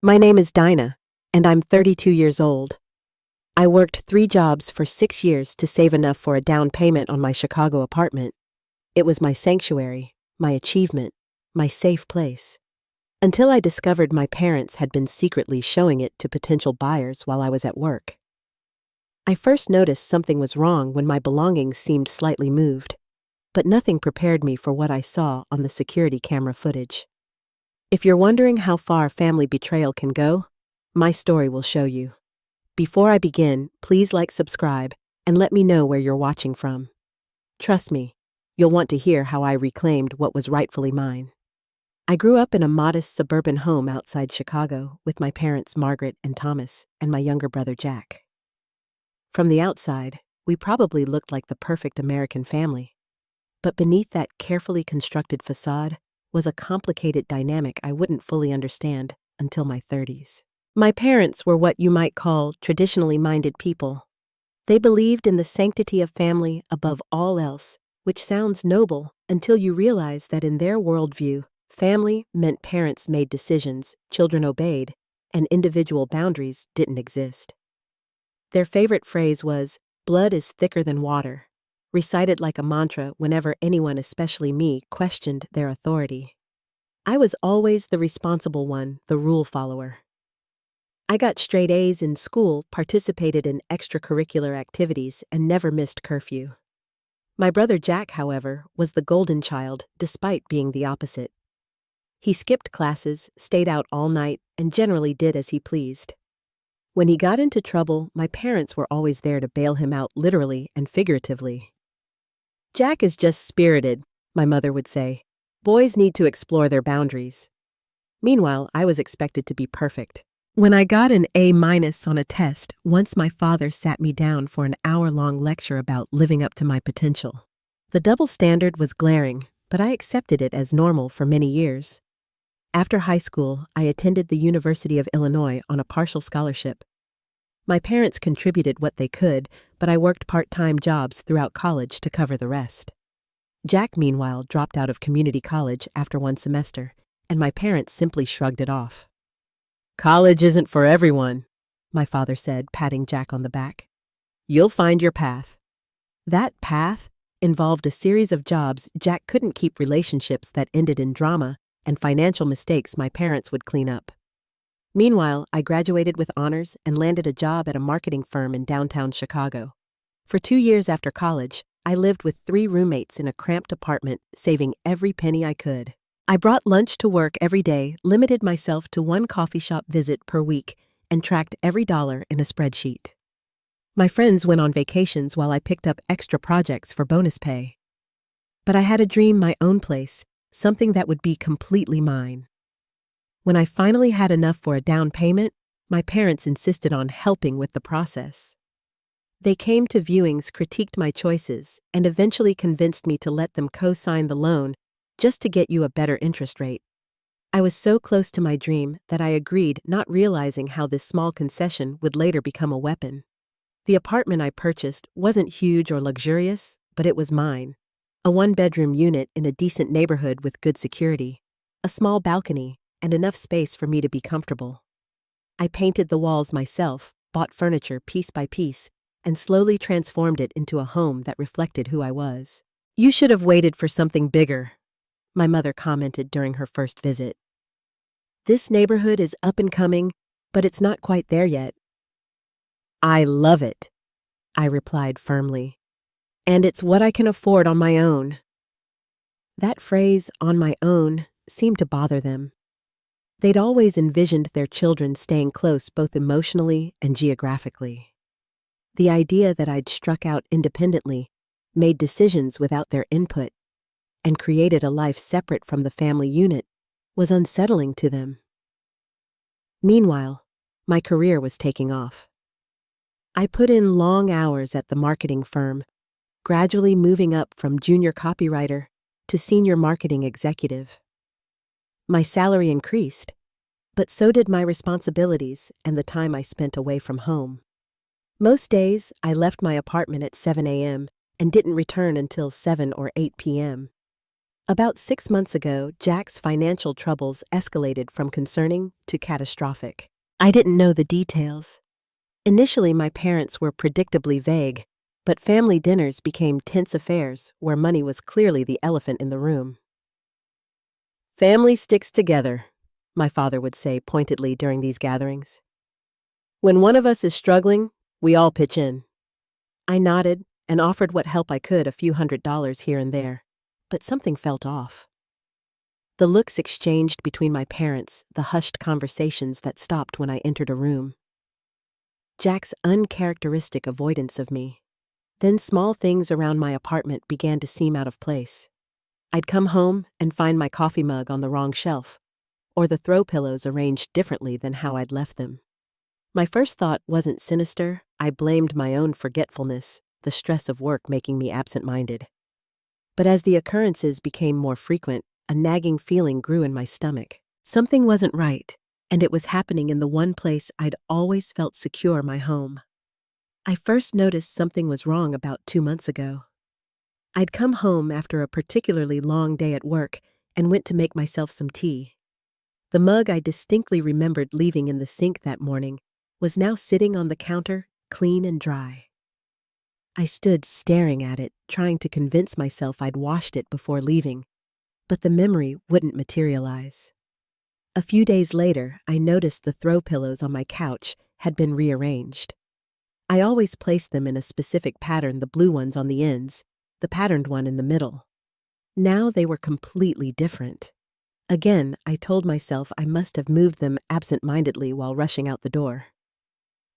My name is Dinah, and I'm 32 years old. I worked 3 jobs for 6 years to save enough for a down payment on my Chicago apartment. It was my sanctuary, my achievement, my safe place. Until I discovered my parents had been secretly showing it to potential buyers while I was at work. I first noticed something was wrong when my belongings seemed slightly moved, but nothing prepared me for what I saw on the security camera footage. If you're wondering how far family betrayal can go, my story will show you. Before I begin, please subscribe, and let me know where you're watching from. Trust me, you'll want to hear how I reclaimed what was rightfully mine. I grew up in a modest suburban home outside Chicago with my parents Margaret and Thomas and my younger brother Jack. From the outside, we probably looked like the perfect American family. But beneath that carefully constructed facade was a complicated dynamic I wouldn't fully understand until my 30s. My parents were what you might call traditionally minded people. They believed in the sanctity of family above all else, which sounds noble until you realize that in their worldview, family meant parents made decisions, children obeyed, and individual boundaries didn't exist. Their favorite phrase was, "Blood is thicker than water," recited like a mantra whenever anyone, especially me, questioned their authority. I was always the responsible one, the rule follower. I got straight A's in school, participated in extracurricular activities, and never missed curfew. My brother Jack, however, was the golden child, despite being the opposite. He skipped classes, stayed out all night, and generally did as he pleased. When he got into trouble, my parents were always there to bail him out literally and figuratively. "Jack is just spirited," my mother would say. "Boys need to explore their boundaries." Meanwhile, I was expected to be perfect. When I got an A- on a test, once my father sat me down for an hour-long lecture about living up to my potential. The double standard was glaring, but I accepted it as normal for many years. After high school, I attended the University of Illinois on a partial scholarship. My parents contributed what they could, but I worked part-time jobs throughout college to cover the rest. Jack, meanwhile, dropped out of community college after one semester, and my parents simply shrugged it off. "College isn't for everyone," my father said, patting Jack on the back. "You'll find your path." That path involved a series of jobs Jack couldn't keep, relationships that ended in drama, and financial mistakes my parents would clean up. Meanwhile, I graduated with honors and landed a job at a marketing firm in downtown Chicago. For 2 years after college, I lived with 3 roommates in a cramped apartment, saving every penny I could. I brought lunch to work every day, limited myself to 1 coffee shop visit per week, and tracked every dollar in a spreadsheet. My friends went on vacations while I picked up extra projects for bonus pay. But I had a dream, my own place, something that would be completely mine. When I finally had enough for a down payment, my parents insisted on helping with the process. They came to viewings, critiqued my choices, and eventually convinced me to let them co-sign the loan just to get you a better interest rate. I was so close to my dream that I agreed, not realizing how this small concession would later become a weapon. The apartment I purchased wasn't huge or luxurious, but it was mine. A 1-bedroom unit in a decent neighborhood with good security, a small balcony, and enough space for me to be comfortable. I painted the walls myself, bought furniture piece by piece, and slowly transformed it into a home that reflected who I was. "You should have waited for something bigger," my mother commented during her first visit. "This neighborhood is up and coming, but it's not quite there yet." "I love it," I replied firmly. "And it's what I can afford on my own." That phrase, "on my own," seemed to bother them. They'd always envisioned their children staying close both emotionally and geographically. The idea that I'd struck out independently, made decisions without their input, and created a life separate from the family unit was unsettling to them. Meanwhile, my career was taking off. I put in long hours at the marketing firm, gradually moving up from junior copywriter to senior marketing executive. My salary increased, but so did my responsibilities and the time I spent away from home. Most days, I left my apartment at 7 a.m. and didn't return until 7 or 8 p.m. About 6 months ago, Jack's financial troubles escalated from concerning to catastrophic. I didn't know the details. Initially, my parents were predictably vague, but family dinners became tense affairs where money was clearly the elephant in the room. "Family sticks together," my father would say pointedly during these gatherings. "When one of us is struggling, we all pitch in." I nodded and offered what help I could, a few $100s here and there, but something felt off. The looks exchanged between my parents, the hushed conversations that stopped when I entered a room. Jack's uncharacteristic avoidance of me. Then small things around my apartment began to seem out of place. I'd come home and find my coffee mug on the wrong shelf, or the throw pillows arranged differently than how I'd left them. My first thought wasn't sinister. I blamed my own forgetfulness, the stress of work making me absent-minded. But as the occurrences became more frequent, a nagging feeling grew in my stomach. Something wasn't right, and it was happening in the one place I'd always felt secure, my home. I first noticed something was wrong about 2 months ago. I'd come home after a particularly long day at work and went to make myself some tea. The mug I distinctly remembered leaving in the sink that morning was now sitting on the counter, clean and dry. I stood staring at it, trying to convince myself I'd washed it before leaving, but the memory wouldn't materialize. A few days later, I noticed the throw pillows on my couch had been rearranged. I always placed them in a specific pattern, the blue ones on the ends, the patterned one in the middle. Now they were completely different. Again, I told myself I must have moved them absent-mindedly while rushing out the door.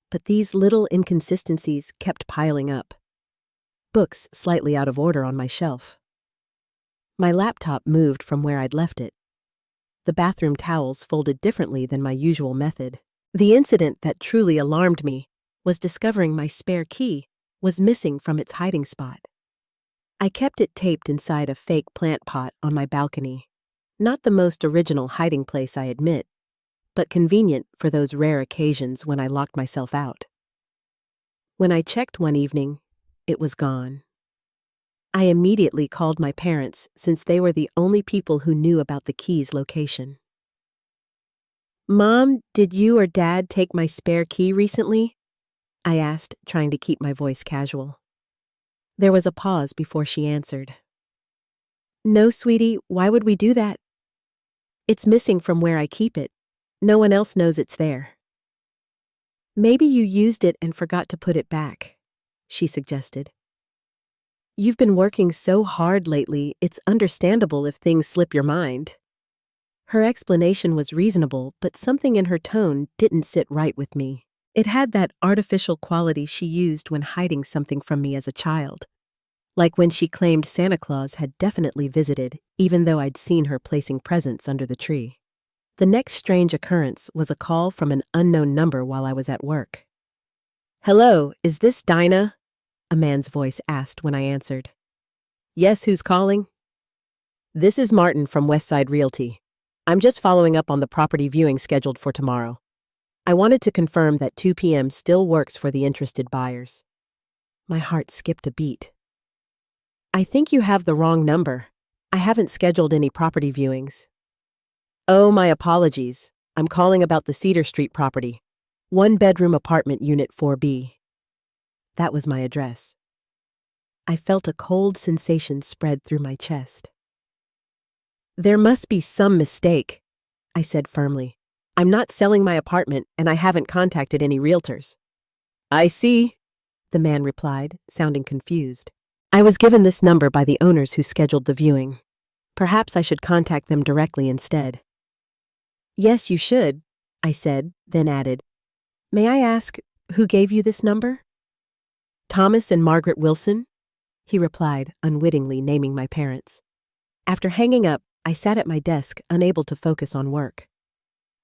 But these little inconsistencies kept piling up. Books slightly out of order on my shelf. My laptop moved from where I'd left it. The bathroom towels folded differently than my usual method. The incident that truly alarmed me was discovering my spare key was missing from its hiding spot. I kept it taped inside a fake plant pot on my balcony. Not the most original hiding place, I admit, but convenient for those rare occasions when I locked myself out. When I checked one evening, it was gone. I immediately called my parents since they were the only people who knew about the key's location. "Mom, did you or Dad take my spare key recently?" I asked, trying to keep my voice casual. There was a pause before she answered. "No, sweetie, why would we do that? It's missing from where I keep it. No one else knows it's there." "Maybe you used it and forgot to put it back," she suggested. "You've been working so hard lately, it's understandable if things slip your mind." Her explanation was reasonable, but something in her tone didn't sit right with me. It had that artificial quality she used when hiding something from me as a child. Like when she claimed Santa Claus had definitely visited, even though I'd seen her placing presents under the tree. The next strange occurrence was a call from an unknown number while I was at work. "Hello, is this Dinah?" a man's voice asked when I answered. "Yes, who's calling?" "This is Martin from Westside Realty. I'm just following up on the property viewing scheduled for tomorrow. I wanted to confirm that 2 p.m. still works for the interested buyers." My heart skipped a beat. "I think you have the wrong number. I haven't scheduled any property viewings." "Oh, my apologies. I'm calling about the Cedar Street property. 1-bedroom apartment unit 4B. That was my address. I felt a cold sensation spread through my chest. "There must be some mistake," I said firmly. "I'm not selling my apartment and I haven't contacted any realtors." "I see," the man replied, sounding confused. "I was given this number by the owners who scheduled the viewing. Perhaps I should contact them directly instead." "Yes, you should," I said, then added, "May I ask who gave you this number?" "Thomas and Margaret Wilson," he replied, unwittingly naming my parents. After hanging up, I sat at my desk, unable to focus on work.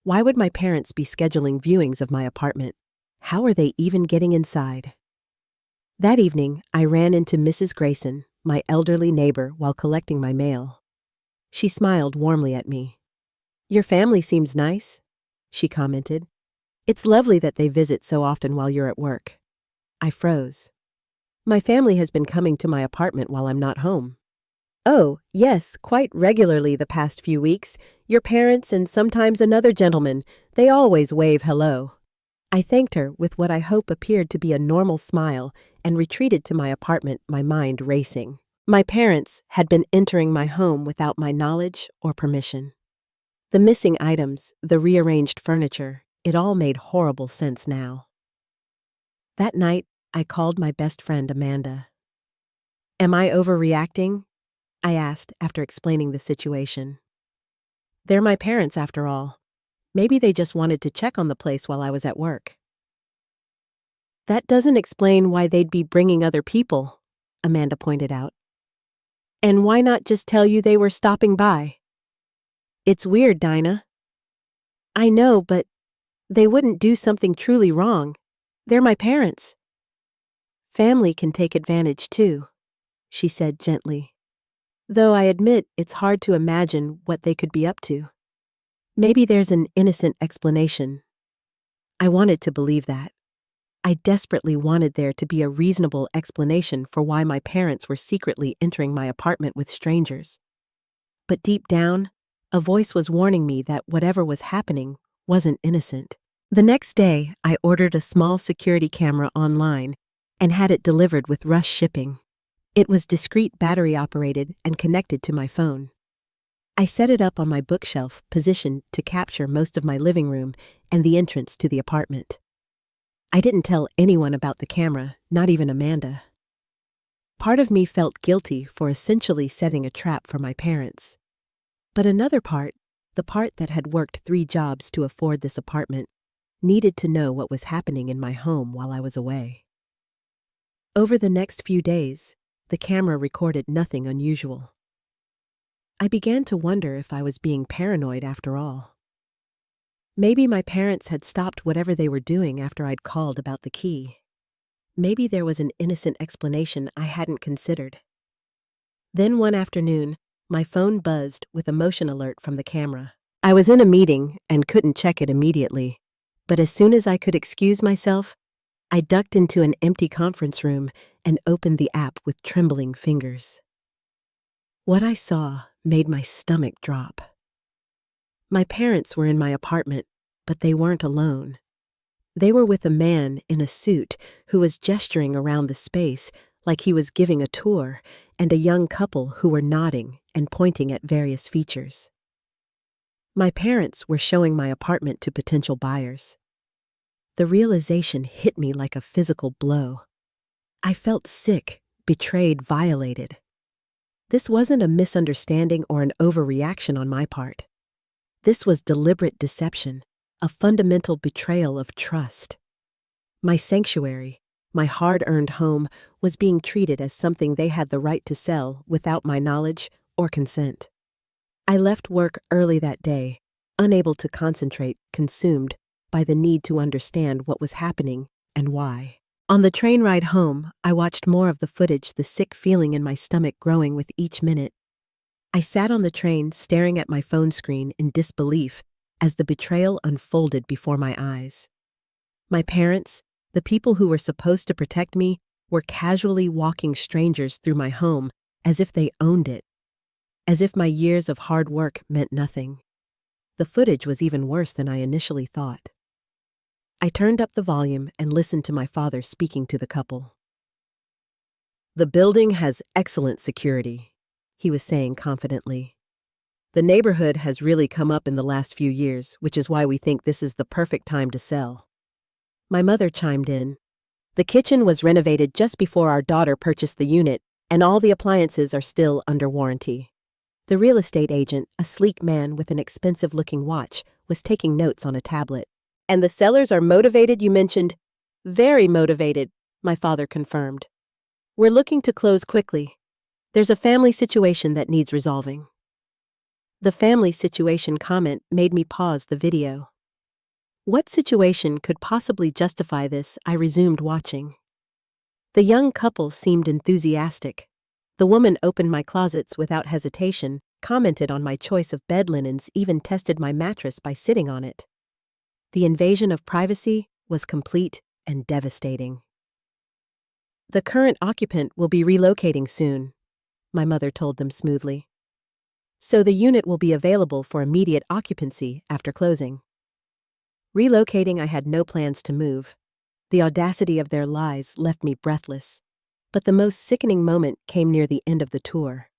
Why would my parents be scheduling viewings of my apartment? How are they even getting inside? That evening, I ran into Mrs. Grayson, my elderly neighbor, while collecting my mail. She smiled warmly at me. "Your family seems nice," she commented. "It's lovely that they visit so often while you're at work." I froze. "My family has been coming to my apartment while I'm not home." Oh, yes, quite regularly the past few weeks. Your parents and sometimes another gentleman, they always wave hello. I thanked her with what I hope appeared to be a normal smile and retreated to my apartment, my mind racing. My parents had been entering my home without my knowledge or permission. The missing items, the rearranged furniture, it all made horrible sense now. That night, I called my best friend Amanda. Am I overreacting? I asked after explaining the situation. They're my parents after all. Maybe they just wanted to check on the place while I was at work. That doesn't explain why they'd be bringing other people, Amanda pointed out. And why not just tell you they were stopping by? It's weird, Dinah. I know, but they wouldn't do something truly wrong. They're my parents. Family can take advantage too, she said gently. Though I admit it's hard to imagine what they could be up to. Maybe there's an innocent explanation. I wanted to believe that. I desperately wanted there to be a reasonable explanation for why my parents were secretly entering my apartment with strangers. But deep down, a voice was warning me that whatever was happening wasn't innocent. The next day, I ordered a small security camera online and had it delivered with rush shipping. It was discreet battery-operated and connected to my phone. I set it up on my bookshelf, positioned to capture most of my living room and the entrance to the apartment. I didn't tell anyone about the camera, not even Amanda. Part of me felt guilty for essentially setting a trap for my parents. But another part, the part that had worked 3 jobs to afford this apartment, needed to know what was happening in my home while I was away. Over the next few days, the camera recorded nothing unusual. I began to wonder if I was being paranoid after all. Maybe my parents had stopped whatever they were doing after I'd called about the key. Maybe there was an innocent explanation I hadn't considered. Then one afternoon, my phone buzzed with a motion alert from the camera. I was in a meeting and couldn't check it immediately, but as soon as I could excuse myself, I ducked into an empty conference room and opened the app with trembling fingers. What I saw made my stomach drop. My parents were in my apartment, but they weren't alone. They were with a man in a suit who was gesturing around the space like he was giving a tour, and a young couple who were nodding and pointing at various features. My parents were showing my apartment to potential buyers. The realization hit me like a physical blow. I felt sick, betrayed, violated. This wasn't a misunderstanding or an overreaction on my part. This was deliberate deception, a fundamental betrayal of trust. My sanctuary, my hard-earned home, was being treated as something they had the right to sell without my knowledge or consent. I left work early that day, unable to concentrate, consumed by the need to understand what was happening and why. On the train ride home, I watched more of the footage, the sick feeling in my stomach growing with each minute. I sat on the train staring at my phone screen in disbelief as the betrayal unfolded before my eyes. My parents, the people who were supposed to protect me, were casually walking strangers through my home as if they owned it, as if my years of hard work meant nothing. The footage was even worse than I initially thought. I turned up the volume and listened to my father speaking to the couple. "The building has excellent security," he was saying confidently. "The neighborhood has really come up in the last few years, which is why we think this is the perfect time to sell." My mother chimed in. "The kitchen was renovated just before our daughter purchased the unit, and all the appliances are still under warranty." The real estate agent, a sleek man with an expensive-looking watch, was taking notes on a tablet. "And the sellers are motivated, you mentioned?" "Very motivated," my father confirmed. "We're looking to close quickly. There's a family situation that needs resolving." The family situation comment made me pause the video. What situation could possibly justify this? I resumed watching. The young couple seemed enthusiastic. The woman opened my closets without hesitation, commented on my choice of bed linens, even tested my mattress by sitting on it. The invasion of privacy was complete and devastating. "The current occupant will be relocating soon." my mother told them smoothly. So the unit will be available for immediate occupancy after closing. Relocating, I had no plans to move. The audacity of their lies left me breathless. But the most sickening moment came near the end of the tour.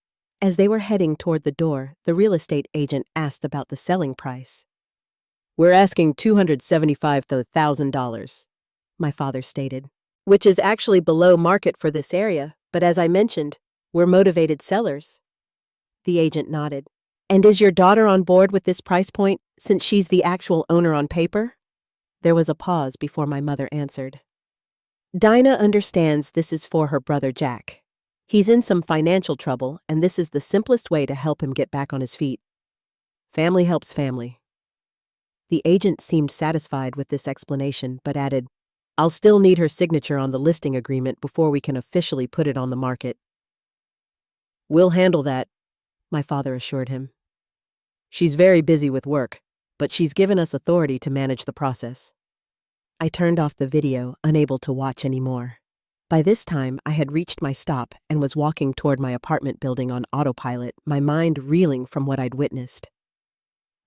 As they were heading toward the door, the real estate agent asked about the selling price. "We're asking $275,000, my father stated, which is actually below market for this area, but as I mentioned, we're motivated sellers." The agent nodded. "And is your daughter on board with this price point, since she's the actual owner on paper?" There was a pause before my mother answered. "Dinah understands this is for her brother Jack. He's in some financial trouble, and this is the simplest way to help him get back on his feet. Family helps family." The agent seemed satisfied with this explanation, but added, "I'll still need her signature on the listing agreement before we can officially put it on the market." "We'll handle that," my father assured him. "She's very busy with work, but she's given us authority to manage the process." I turned off the video, unable to watch anymore. By this time, I had reached my stop and was walking toward my apartment building on autopilot, my mind reeling from what I'd witnessed.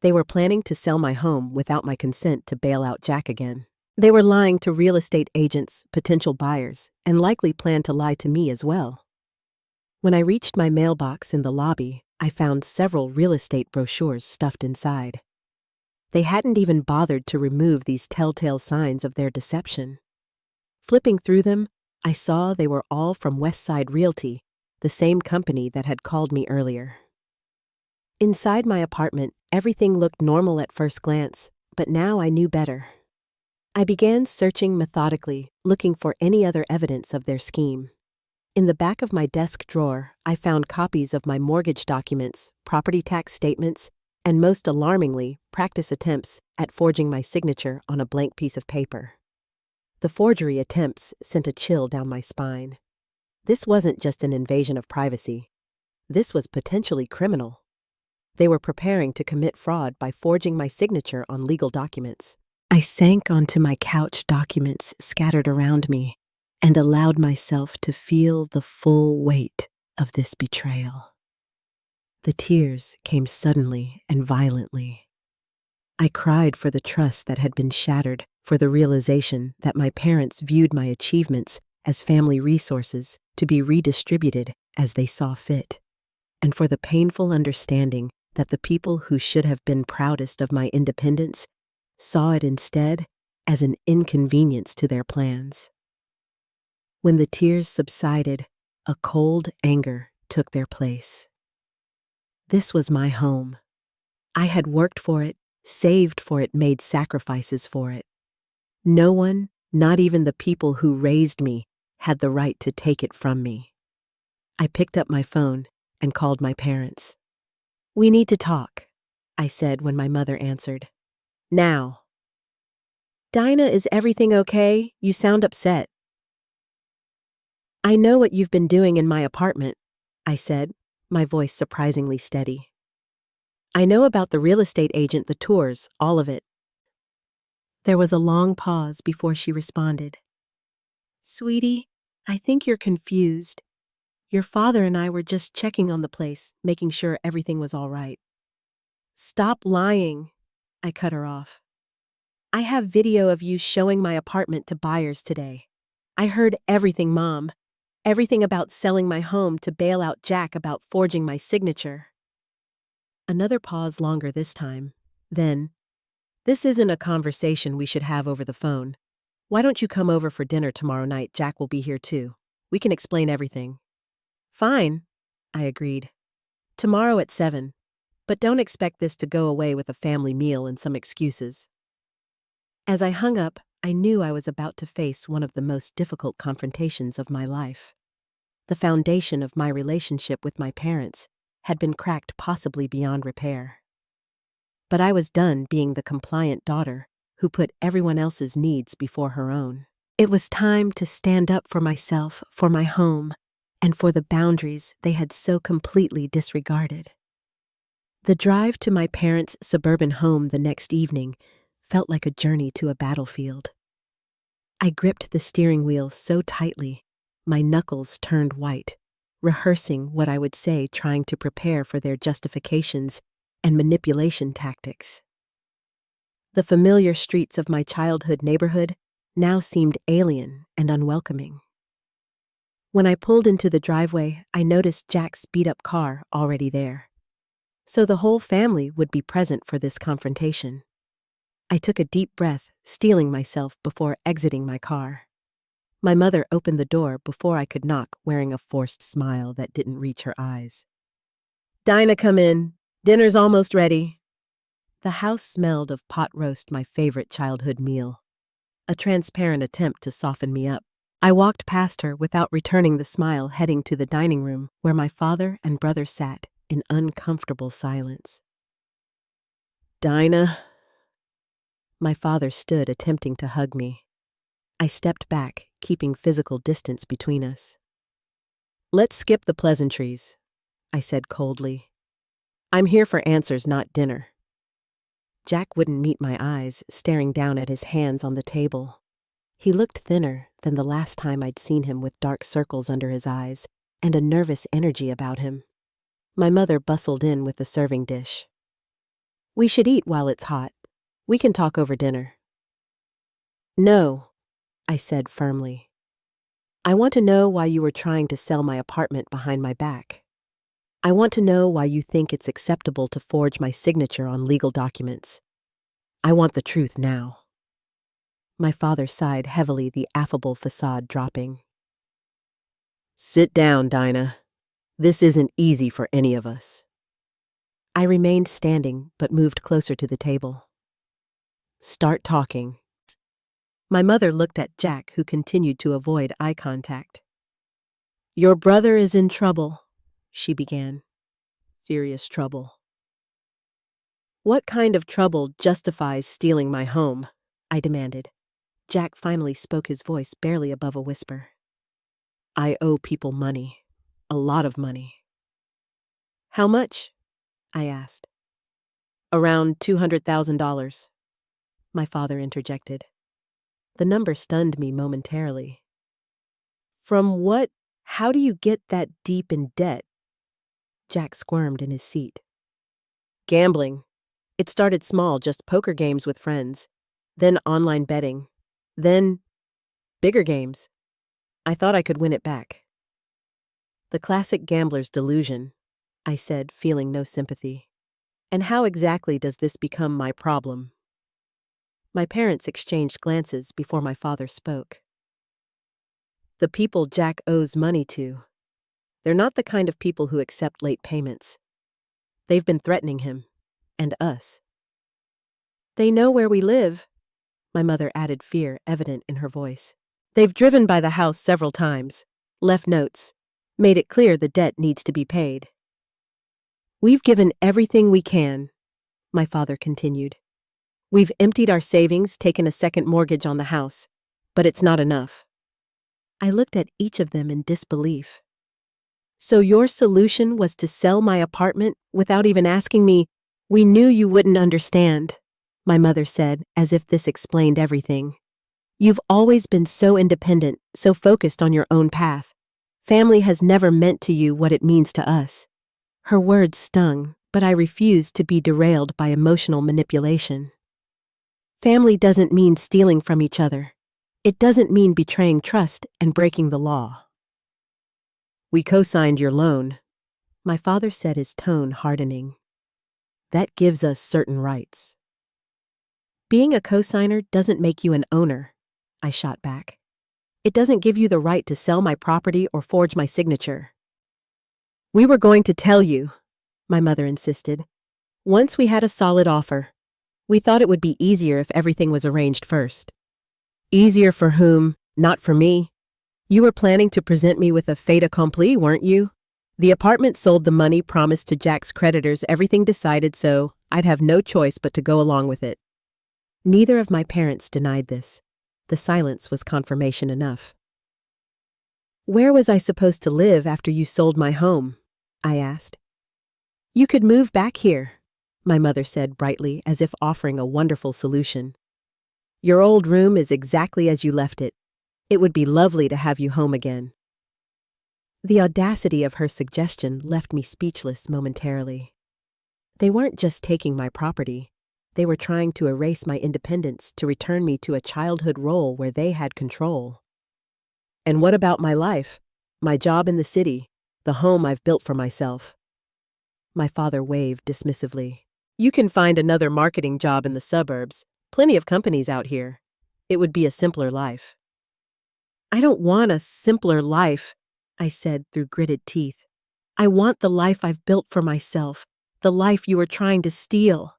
They were planning to sell my home without my consent to bail out Jack again. They were lying to real estate agents, potential buyers, and likely planned to lie to me as well. When I reached my mailbox in the lobby, I found several real estate brochures stuffed inside. They hadn't even bothered to remove these telltale signs of their deception. Flipping through them, I saw they were all from Westside Realty, the same company that had called me earlier. Inside my apartment, everything looked normal at first glance, but now I knew better. I began searching methodically, looking for any other evidence of their scheme. In the back of my desk drawer, I found copies of my mortgage documents, property tax statements, and most alarmingly, practice attempts at forging my signature on a blank piece of paper. The forgery attempts sent a chill down my spine. This wasn't just an invasion of privacy. This was potentially criminal. They were preparing to commit fraud by forging my signature on legal documents. I sank onto my couch, documents scattered around me, and allowed myself to feel the full weight of this betrayal. The tears came suddenly and violently. I cried for the trust that had been shattered, for the realization that my parents viewed my achievements as family resources to be redistributed as they saw fit, and for the painful understanding that the people who should have been proudest of my independence saw it instead as an inconvenience to their plans. When the tears subsided, a cold anger took their place. This was my home. I had worked for it, saved for it, made sacrifices for it. No one, not even the people who raised me, had the right to take it from me. I picked up my phone and called my parents. "We need to talk," I said when my mother answered. "Now." "Dinah, is everything okay? You sound upset." "I know what you've been doing in my apartment," I said, my voice surprisingly steady. "I know about the real estate agent, the tours, all of it." There was a long pause before she responded. "Sweetie, I think you're confused. Your father and I were just checking on the place, making sure everything was all right." "Stop lying," I cut her off. "I have video of you showing my apartment to buyers today. I heard everything, Mom. Everything about selling my home to bail out Jack, about forging my signature." Another pause, longer this time. Then, "This isn't a conversation we should have over the phone. Why don't you come over for dinner tomorrow night? Jack will be here too. We can explain everything." "Fine," I agreed. "Tomorrow at 7. But don't expect this to go away with a family meal and some excuses." As I hung up, I knew I was about to face one of the most difficult confrontations of my life. The foundation of my relationship with my parents had been cracked, possibly beyond repair. But I was done being the compliant daughter who put everyone else's needs before her own. It was time to stand up for myself, for my home, and for the boundaries they had so completely disregarded. The drive to my parents' suburban home the next evening felt like a journey to a battlefield. I gripped the steering wheel so tightly, my knuckles turned white, rehearsing what I would say, trying to prepare for their justifications and manipulation tactics. The familiar streets of my childhood neighborhood now seemed alien and unwelcoming. When I pulled into the driveway, I noticed Jack's beat-up car already there. So the whole family would be present for this confrontation. I took a deep breath, steeling myself before exiting my car. My mother opened the door before I could knock, wearing a forced smile that didn't reach her eyes. "Dinah, come in. Dinner's almost ready." The house smelled of pot roast, my favorite childhood meal. A transparent attempt to soften me up. I walked past her without returning the smile, heading to the dining room where my father and brother sat in uncomfortable silence. "Dinah." My father stood, attempting to hug me. I stepped back, keeping physical distance between us. "Let's skip the pleasantries," I said coldly. "I'm here for answers, not dinner." Jack wouldn't meet my eyes, staring down at his hands on the table. He looked thinner than the last time I'd seen him, with dark circles under his eyes and a nervous energy about him. My mother bustled in with the serving dish. "We should eat while it's hot. We can talk over dinner." "No," I said firmly. "I want to know why you were trying to sell my apartment behind my back. I want to know why you think it's acceptable to forge my signature on legal documents. I want the truth now." My father sighed heavily, the affable facade dropping. "Sit down, Dinah. This isn't easy for any of us." I remained standing, but moved closer to the table. "Start talking." My mother looked at Jack, who continued to avoid eye contact. "Your brother is in trouble," she began. "Serious trouble." "What kind of trouble justifies stealing my home?" I demanded. Jack finally spoke, his voice barely above a whisper. "I owe people money. A lot of money." "How much?" I asked. "Around $200,000. My father interjected. The number stunned me momentarily. "From what? How do you get that deep in debt?" Jack squirmed in his seat. "Gambling. It started small, just poker games with friends. Then online betting. Then bigger games. I thought I could win it back." "The classic gambler's delusion," I said, feeling no sympathy. "And how exactly does this become my problem?" My parents exchanged glances before my father spoke. "The people Jack owes money to, they're not the kind of people who accept late payments. They've been threatening him, and us." "They know where we live," my mother added, fear evident in her voice. "They've driven by the house several times, left notes, made it clear the debt needs to be paid." "We've given everything we can," my father continued. "We've emptied our savings, taken a second mortgage on the house, but it's not enough." I looked at each of them in disbelief. "So your solution was to sell my apartment without even asking me?" "We knew you wouldn't understand," my mother said, as if this explained everything. "You've always been so independent, so focused on your own path. Family has never meant to you what it means to us." Her words stung, but I refused to be derailed by emotional manipulation. Family doesn't mean stealing from each other. It doesn't mean betraying trust and breaking the law. "We co-signed your loan," my father said, his tone hardening. "That gives us certain rights." "Being a co-signer doesn't make you an owner," I shot back. "It doesn't give you the right to sell my property or forge my signature." "We were going to tell you," my mother insisted. "Once we had a solid offer. We thought it would be easier if everything was arranged first." "Easier for whom? Not for me. You were planning to present me with a fait accompli, weren't you? The apartment sold, the money promised to Jack's creditors, everything decided, so I'd have no choice but to go along with it." Neither of my parents denied this. The silence was confirmation enough. "Where was I supposed to live after you sold my home?" I asked. "You could move back here," my mother said brightly, as if offering a wonderful solution. "Your old room is exactly as you left it. It would be lovely to have you home again." The audacity of her suggestion left me speechless momentarily. They weren't just taking my property. They were trying to erase my independence to return me to a childhood role where they had control. And what about my life? My job in the city, the home I've built for myself? My father waved dismissively. You can find another marketing job in the suburbs. Plenty of companies out here. It would be a simpler life. I don't want a simpler life, I said through gritted teeth. I want the life I've built for myself, the life you were trying to steal.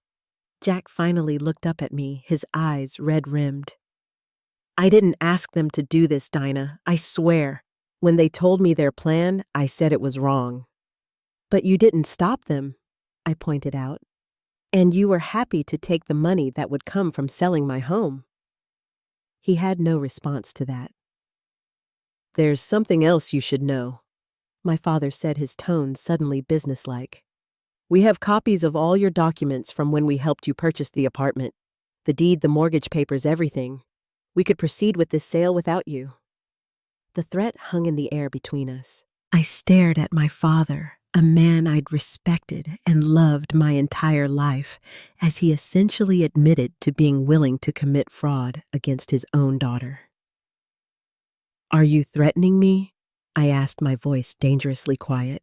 Jack finally looked up at me, his eyes red-rimmed. I didn't ask them to do this, Dinah, I swear. When they told me their plan, I said it was wrong. But you didn't stop them, I pointed out. And you were happy to take the money that would come from selling my home. He had no response to that. There's something else you should know, my father said, his tone suddenly businesslike. We have copies of all your documents from when we helped you purchase the apartment. The deed, the mortgage papers, everything. We could proceed with this sale without you. The threat hung in the air between us. I stared at my father, a man I'd respected and loved my entire life, as he essentially admitted to being willing to commit fraud against his own daughter. Are you threatening me? I asked, my voice dangerously quiet.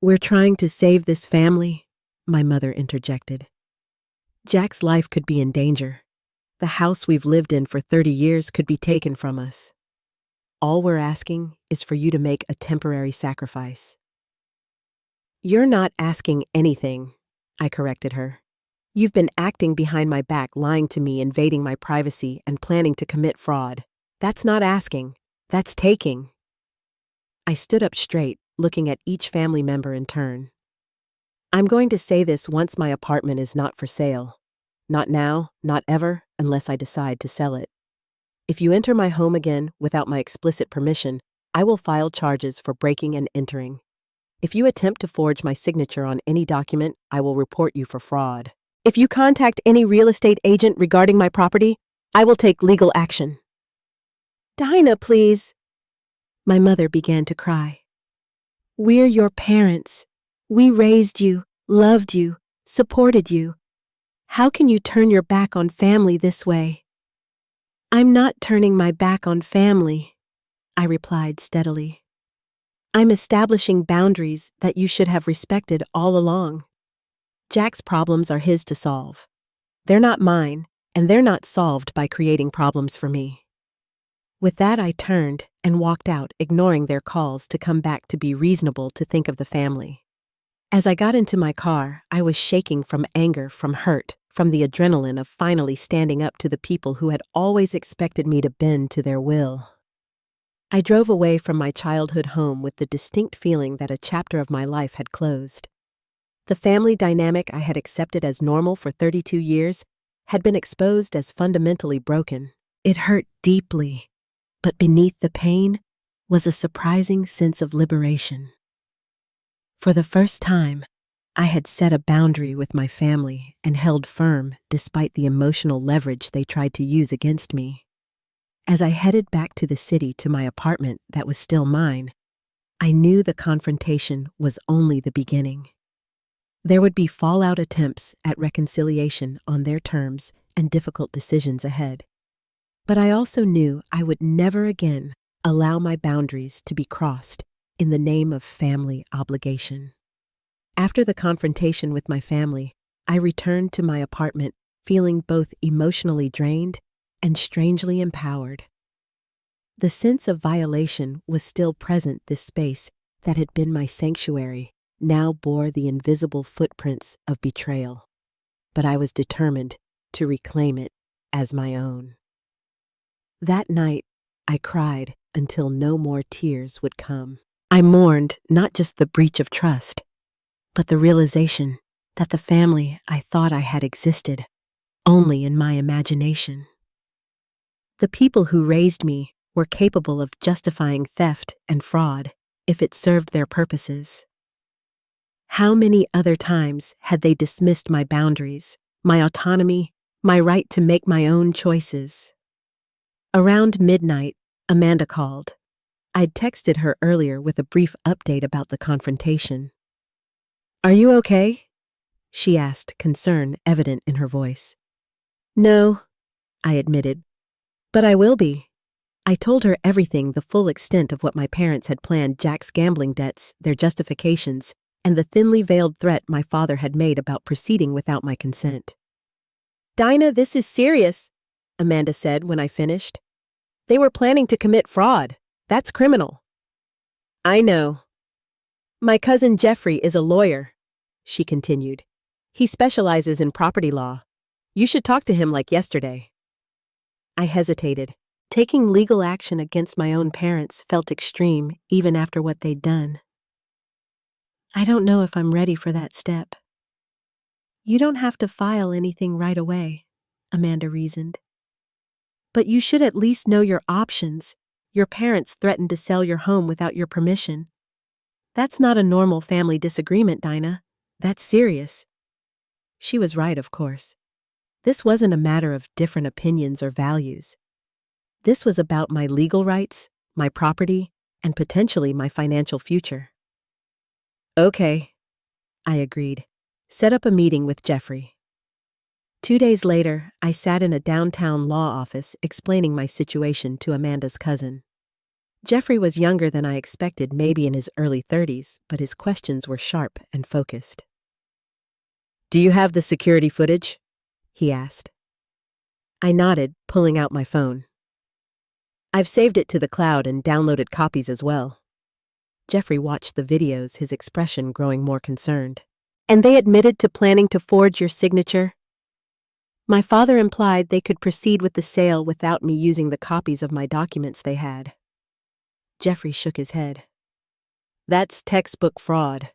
We're trying to save this family, my mother interjected. Jack's life could be in danger. The house we've lived in for 30 years could be taken from us. All we're asking is for you to make a temporary sacrifice. You're not asking anything, I corrected her. You've been acting behind my back, lying to me, invading my privacy, and planning to commit fraud. That's not asking, that's taking. I stood up straight, looking at each family member in turn. I'm going to say this once: my apartment is not for sale. Not now, not ever, unless I decide to sell it. If you enter my home again without my explicit permission, I will file charges for breaking and entering. If you attempt to forge my signature on any document, I will report you for fraud. If you contact any real estate agent regarding my property, I will take legal action. Dinah, please. My mother began to cry. We're your parents. We raised you, loved you, supported you. How can you turn your back on family this way? I'm not turning my back on family, I replied steadily. I'm establishing boundaries that you should have respected all along. Jack's problems are his to solve. They're not mine, and they're not solved by creating problems for me. With that, I turned and walked out, ignoring their calls to come back to be reasonable, to think of the family. As I got into my car, I was shaking from anger, from hurt, from the adrenaline of finally standing up to the people who had always expected me to bend to their will. I drove away from my childhood home with the distinct feeling that a chapter of my life had closed. The family dynamic I had accepted as normal for 32 years had been exposed as fundamentally broken. It hurt deeply, but beneath the pain was a surprising sense of liberation. For the first time, I had set a boundary with my family and held firm despite the emotional leverage they tried to use against me. As I headed back to the city, to my apartment that was still mine, I knew the confrontation was only the beginning. There would be fallout attempts at reconciliation on their terms and difficult decisions ahead. But I also knew I would never again allow my boundaries to be crossed in the name of family obligation. After the confrontation with my family, I returned to my apartment feeling both emotionally drained and strangely empowered. The sense of violation was still present. This space that had been my sanctuary now bore the invisible footprints of betrayal, but I was determined to reclaim it as my own. That night, I cried until no more tears would come. I mourned not just the breach of trust, but the realization that the family I thought I had existed only in my imagination. The people who raised me were capable of justifying theft and fraud if it served their purposes. How many other times had they dismissed my boundaries, my autonomy, my right to make my own choices? Around midnight, Amanda called. I'd texted her earlier with a brief update about the confrontation. "Are you okay?" she asked, concern evident in her voice. "No," I admitted, "but I will be." I told her everything, the full extent of what my parents had planned, Jack's gambling debts, their justifications, and the thinly veiled threat my father had made about proceeding without my consent. "Dinah, this is serious," Amanda said when I finished. "They were planning to commit fraud. That's criminal." "I know. My cousin Jeffrey is a lawyer," she continued. "He specializes in property law. You should talk to him like yesterday." I hesitated. Taking legal action against my own parents felt extreme, even after what they'd done. "I don't know if I'm ready for that step." "You don't have to file anything right away," Amanda reasoned. "But you should at least know your options. Your parents threatened to sell your home without your permission. That's not a normal family disagreement, Dinah. That's serious." She was right, of course. This wasn't a matter of different opinions or values. This was about my legal rights, my property, and potentially my financial future. "Okay," I agreed. "Set up a meeting with Jeffrey." 2 days later, I sat in a downtown law office explaining my situation to Amanda's cousin. Jeffrey was younger than I expected, maybe in his early 30s, but his questions were sharp and focused. "Do you have the security footage?" he asked. I nodded, pulling out my phone. "I've saved it to the cloud and downloaded copies as well." Jeffrey watched the videos, his expression growing more concerned. "And they admitted to planning to forge your signature?" My father implied they could proceed with the sale without me using the copies of my documents they had. Jeffrey shook his head. "That's textbook fraud.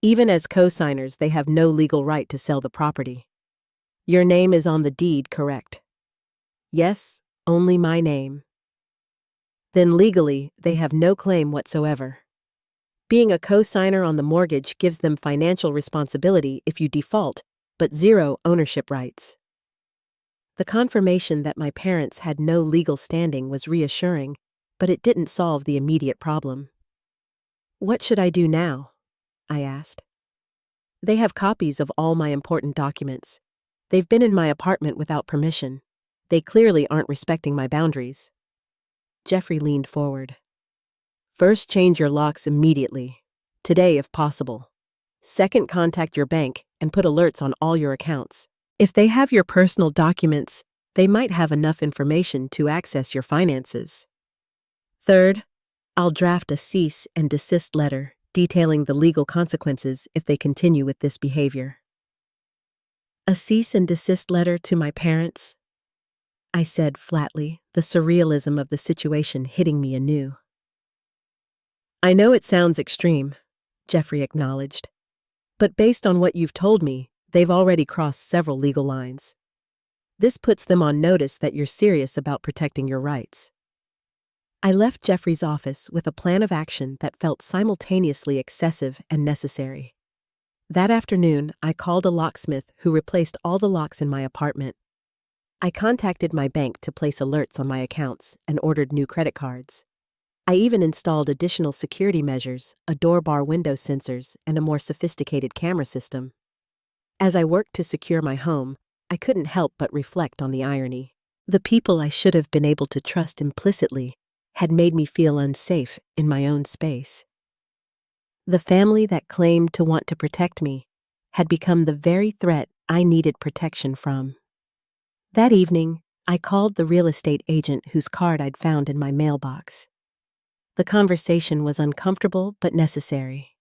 Even as co-signers, they have no legal right to sell the property. Your name is on the deed, correct?" "Yes, only my name." "Then legally, they have no claim whatsoever. Being a co-signer on the mortgage gives them financial responsibility if you default, but zero ownership rights." The confirmation that my parents had no legal standing was reassuring, but it didn't solve the immediate problem. "What should I do now?" I asked. "They have copies of all my important documents. They've been in my apartment without permission. They clearly aren't respecting my boundaries." Jeffrey leaned forward. "First, change your locks immediately. Today, if possible. Second, contact your bank and put alerts on all your accounts. If they have your personal documents, they might have enough information to access your finances. Third, I'll draft a cease and desist letter detailing the legal consequences if they continue with this behavior." "A cease and desist letter to my parents?" I said flatly, the surrealism of the situation hitting me anew. "I know it sounds extreme," Jeffrey acknowledged, "but based on what you've told me, they've already crossed several legal lines. This puts them on notice that you're serious about protecting your rights." I left Jeffrey's office with a plan of action that felt simultaneously excessive and necessary. That afternoon, I called a locksmith who replaced all the locks in my apartment. I contacted my bank to place alerts on my accounts and ordered new credit cards. I even installed additional security measures, a door bar window sensors, and a more sophisticated camera system. As I worked to secure my home, I couldn't help but reflect on the irony. The people I should have been able to trust implicitly had made me feel unsafe in my own space. The family that claimed to want to protect me had become the very threat I needed protection from. That evening, I called the real estate agent whose card I'd found in my mailbox. The conversation was uncomfortable but necessary.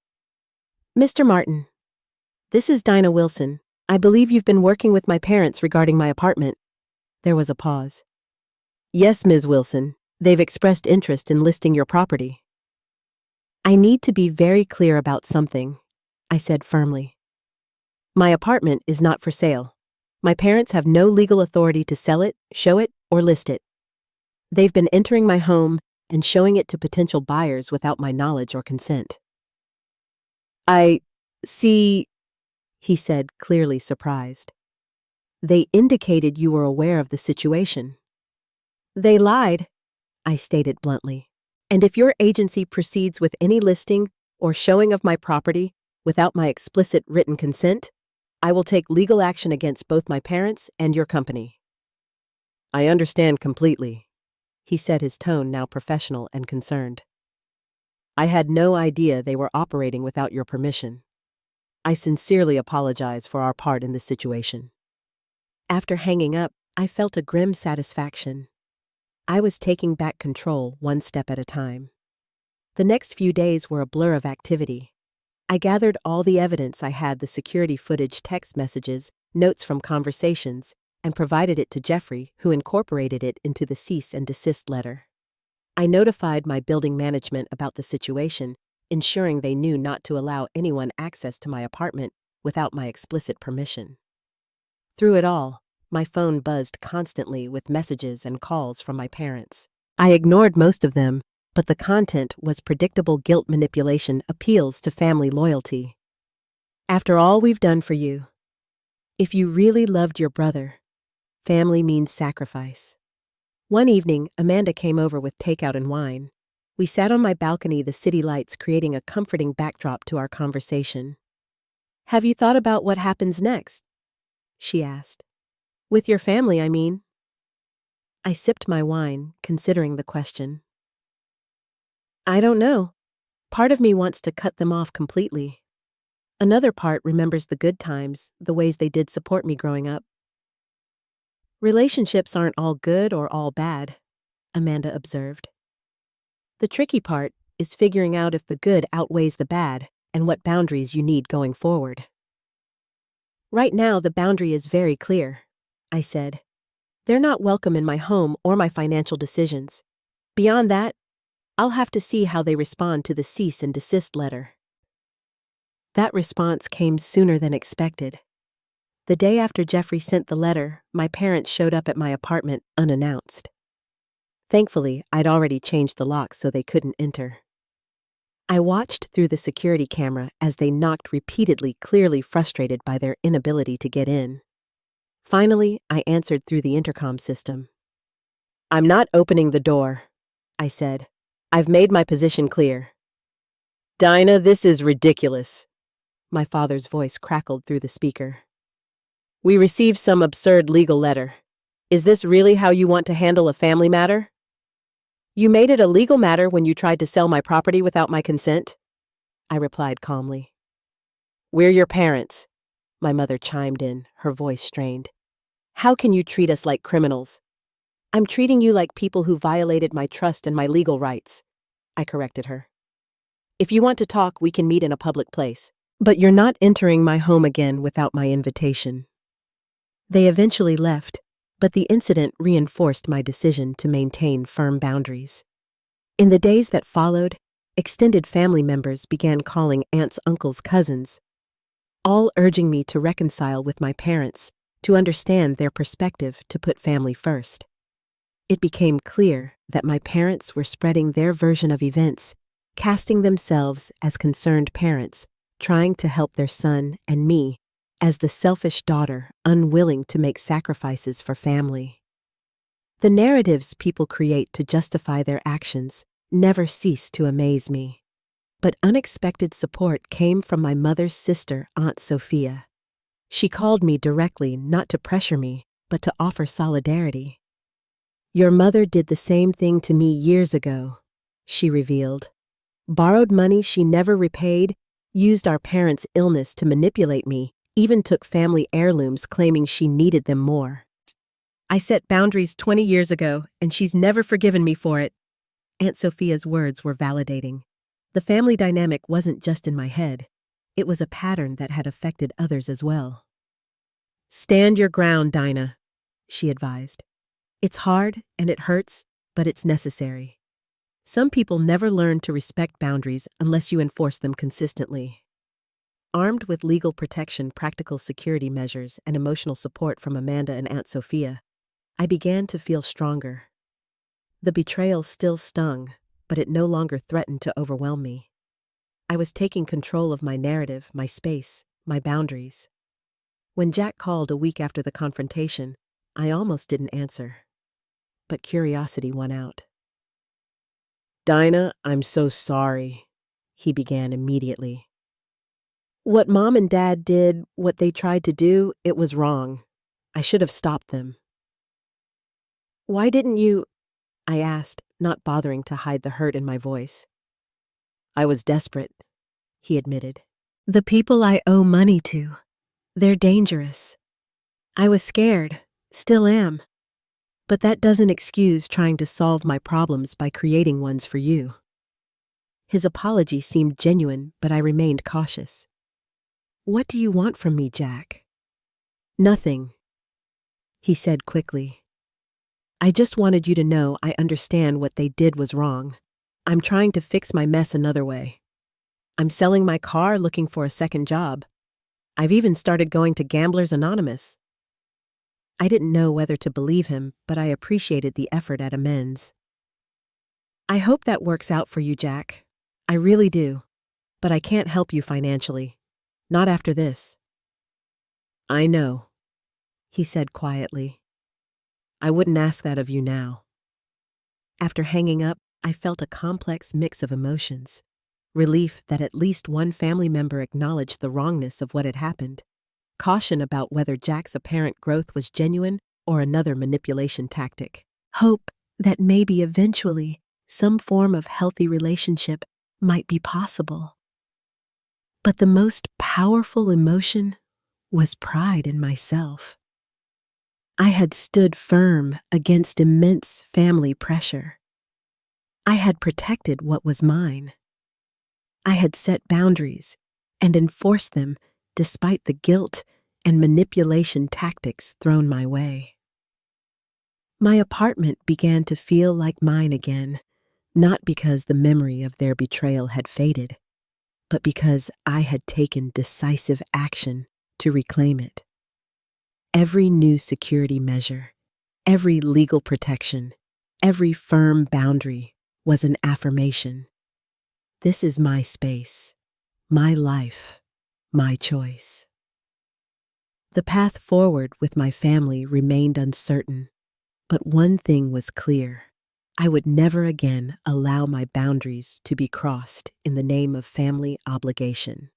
"Mr. Martin, this is Dinah Wilson. I believe you've been working with my parents regarding my apartment." There was a pause. "Yes, Ms. Wilson. They've expressed interest in listing your property." "I need to be very clear about something," I said firmly. "My apartment is not for sale. My parents have no legal authority to sell it, show it, or list it. They've been entering my home and showing it to potential buyers without my knowledge or consent." "I see," he said, clearly surprised. "They indicated you were aware of the situation." "They lied," I stated bluntly. And if your agency proceeds with any listing or showing of my property without my explicit written consent, I will take legal action against both my parents and your company." "I understand completely," he said, his tone now professional and concerned. "I had no idea they were operating without your permission. I sincerely apologize for our part in this situation." After hanging up, I felt a grim satisfaction. I was taking back control one step at a time. The next few days were a blur of activity. I gathered all the evidence I had, the security footage, text messages, notes from conversations, and provided it to Jeffrey, who incorporated it into the cease and desist letter. I notified my building management about the situation, ensuring they knew not to allow anyone access to my apartment without my explicit permission. Through it all, my phone buzzed constantly with messages and calls from my parents. I ignored most of them, but the content was predictable guilt manipulation appeals to family loyalty. "After all we've done for you, if you really loved your brother, family means sacrifice." One evening, Amanda came over with takeout and wine. We sat on my balcony, the city lights creating a comforting backdrop to our conversation. "Have you thought about what happens next?" she asked. "With your family, I mean." I sipped my wine, considering the question. "I don't know. Part of me wants to cut them off completely. Another part remembers the good times, the ways they did support me growing up." "Relationships aren't all good or all bad," Amanda observed. "The tricky part is figuring out if the good outweighs the bad and what boundaries you need going forward." "Right now, the boundary is very clear," I said. "They're not welcome in my home or my financial decisions. Beyond that, I'll have to see how they respond to the cease and desist letter." That response came sooner than expected. The day after Jeffrey sent the letter, my parents showed up at my apartment unannounced. Thankfully, I'd already changed the lock so they couldn't enter. I watched through the security camera as they knocked repeatedly, clearly frustrated by their inability to get in. Finally, I answered through the intercom system. "I'm not opening the door," I said. "I've made my position clear." "Dinah, this is ridiculous," my father's voice crackled through the speaker. "We received some absurd legal letter. Is this really how you want to handle a family matter?" "You made it a legal matter when you tried to sell my property without my consent," I replied calmly. "We're your parents," my mother chimed in, her voice strained. "How can you treat us like criminals?" "I'm treating you like people who violated my trust and my legal rights," I corrected her. "If you want to talk, we can meet in a public place. But you're not entering my home again without my invitation." They eventually left, but the incident reinforced my decision to maintain firm boundaries. In the days that followed, extended family members began calling aunts, uncles, cousins, all urging me to reconcile with my parents, to understand their perspective, to put family first. It became clear that my parents were spreading their version of events, casting themselves as concerned parents, trying to help their son and me as the selfish daughter, unwilling to make sacrifices for family. The narratives people create to justify their actions never cease to amaze me. But unexpected support came from my mother's sister, Aunt Sophia. She called me directly, not to pressure me, but to offer solidarity. "Your mother did the same thing to me years ago," she revealed. "Borrowed money she never repaid, used our parents' illness to manipulate me, even took family heirlooms claiming she needed them more. I set boundaries 20 years ago, and she's never forgiven me for it." Aunt Sophia's words were validating. The family dynamic wasn't just in my head. It was a pattern that had affected others as well. "Stand your ground, Dinah," she advised. "It's hard and it hurts, but it's necessary. Some people never learn to respect boundaries unless you enforce them consistently." Armed with legal protection, practical security measures, and emotional support from Amanda and Aunt Sophia, I began to feel stronger. The betrayal still stung, but it no longer threatened to overwhelm me. I was taking control of my narrative, my space, my boundaries. When Jack called a week after the confrontation, I almost didn't answer. But curiosity won out. Dinah, I'm so sorry, he began immediately. What Mom and Dad did, what they tried to do, it was wrong. I should have stopped them. Why didn't you? I asked, not bothering to hide the hurt in my voice. I was desperate, he admitted. The people I owe money to, they're dangerous. I was scared, still am. But that doesn't excuse trying to solve my problems by creating ones for you. His apology seemed genuine, but I remained cautious. What do you want from me, Jack? Nothing, he said quickly. I just wanted you to know I understand what they did was wrong. I'm trying to fix my mess another way. I'm selling my car, looking for a second job. I've even started going to Gamblers Anonymous. I didn't know whether to believe him, but I appreciated the effort at amends. I hope that works out for you, Jack. I really do. But I can't help you financially. Not after this. I know, he said quietly. I wouldn't ask that of you now. After hanging up, I felt a complex mix of emotions. Relief that at least one family member acknowledged the wrongness of what had happened. Caution about whether Jack's apparent growth was genuine or another manipulation tactic. Hope that maybe eventually some form of healthy relationship might be possible. But the most powerful emotion was pride in myself. I had stood firm against immense family pressure. I had protected what was mine. I had set boundaries and enforced them despite the guilt and manipulation tactics thrown my way. My apartment began to feel like mine again, not because the memory of their betrayal had faded, but because I had taken decisive action to reclaim it. Every new security measure, every legal protection, every firm boundary was an affirmation. This is my space, my life, my choice. The path forward with my family remained uncertain, but one thing was clear. I would never again allow my boundaries to be crossed in the name of family obligation.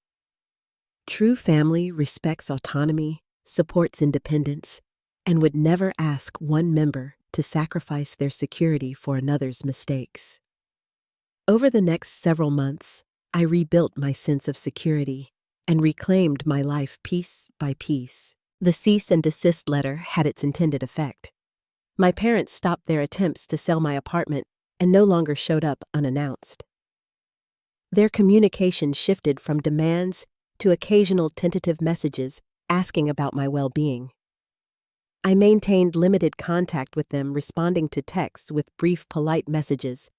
True family respects autonomy, supports independence, and would never ask one member to sacrifice their security for another's mistakes. Over the next several months, I rebuilt my sense of security and reclaimed my life piece by piece. The cease and desist letter had its intended effect. My parents stopped their attempts to sell my apartment and no longer showed up unannounced. Their communication shifted from demands to occasional tentative messages asking about my well-being. I maintained limited contact with them, responding to texts with brief, polite messages,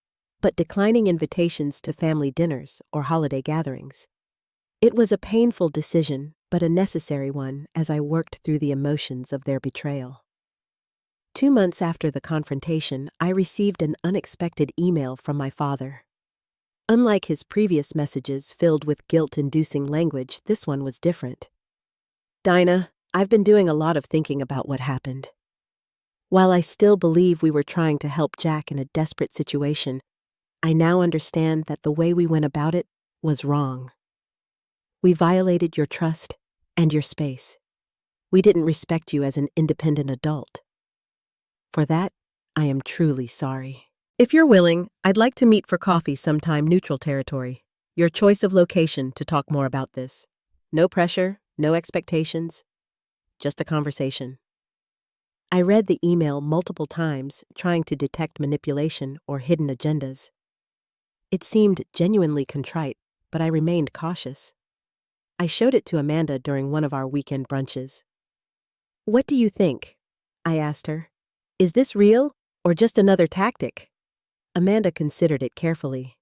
but declining invitations to family dinners or holiday gatherings. It was a painful decision, but a necessary one as I worked through the emotions of their betrayal. 2 months after the confrontation, I received an unexpected email from my father. Unlike his previous messages filled with guilt-inducing language, this one was different. Dinah, I've been doing a lot of thinking about what happened. While I still believe we were trying to help Jack in a desperate situation, I now understand that the way we went about it was wrong. We violated your trust and your space. We didn't respect you as an independent adult. For that, I am truly sorry. If you're willing, I'd like to meet for coffee sometime neutral territory. Your choice of location to talk more about this. No pressure, no expectations, just a conversation. I read the email multiple times, trying to detect manipulation or hidden agendas. It seemed genuinely contrite, but I remained cautious. I showed it to Amanda during one of our weekend brunches. What do you think? I asked her. Is this real or just another tactic? Amanda considered it carefully.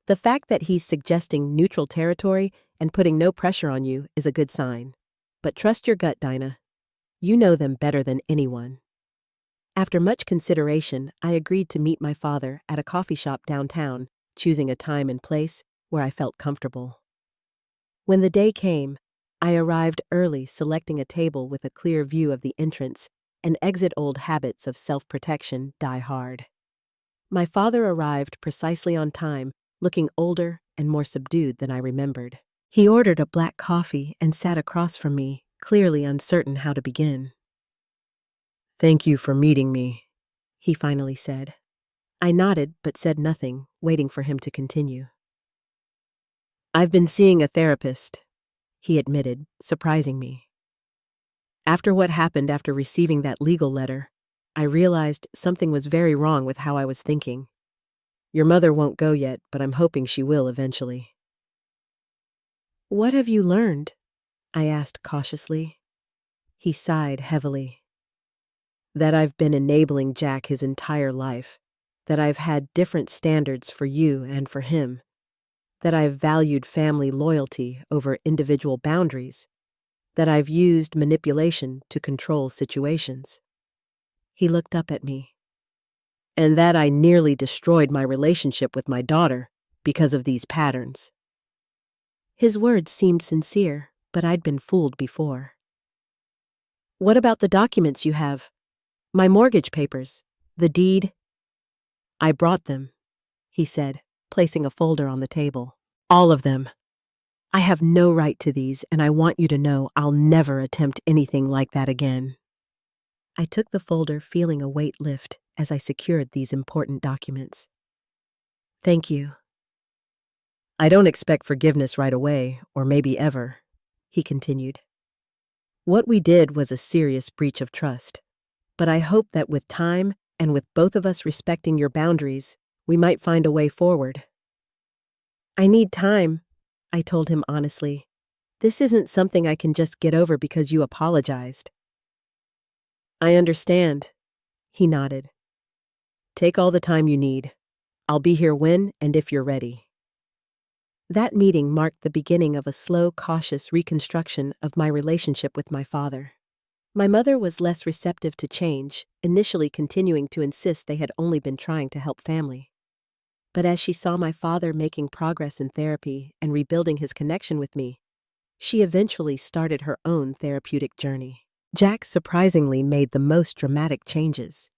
The fact that he's suggesting neutral territory and putting no pressure on you is a good sign. But trust your gut, Dinah. You know them better than anyone. After much consideration, I agreed to meet my father at a coffee shop downtown, choosing a time and place where I felt comfortable. When the day came, I arrived early, selecting a table with a clear view of the entrance and exit. Old habits of self-protection die hard. My father arrived precisely on time, looking older and more subdued than I remembered. He ordered a black coffee and sat across from me, clearly uncertain how to begin. "Thank you for meeting me," he finally said. I nodded but said nothing, waiting for him to continue. "I've been seeing a therapist," he admitted, surprising me. After what happened after receiving that legal letter, I realized something was very wrong with how I was thinking. Your mother won't go yet, but I'm hoping she will eventually. "What have you learned?" I asked cautiously. He sighed heavily. "That I've been enabling Jack his entire life, that I've had different standards for you and for him, that I've valued family loyalty over individual boundaries, that I've used manipulation to control situations." He looked up at me. "And that I nearly destroyed my relationship with my daughter because of these patterns." His words seemed sincere, but I'd been fooled before. "What about the documents you have? My mortgage papers, the deed?" "I brought them," he said, placing a folder on the table. "All of them. I have no right to these, and I want you to know I'll never attempt anything like that again." I took the folder, feeling a weight lift as I secured these important documents. "Thank you." "I don't expect forgiveness right away, or maybe ever," he continued. "What we did was a serious breach of trust, but I hope that with time and with both of us respecting your boundaries, we might find a way forward." "I need time," I told him honestly. "This isn't something I can just get over because you apologized." "I understand," he nodded. "Take all the time you need. I'll be here when and if you're ready." That meeting marked the beginning of a slow, cautious reconstruction of my relationship with my father. My mother was less receptive to change, initially continuing to insist they had only been trying to help family. But as she saw my father making progress in therapy and rebuilding his connection with me, she eventually started her own therapeutic journey. Jack surprisingly made the most dramatic changes.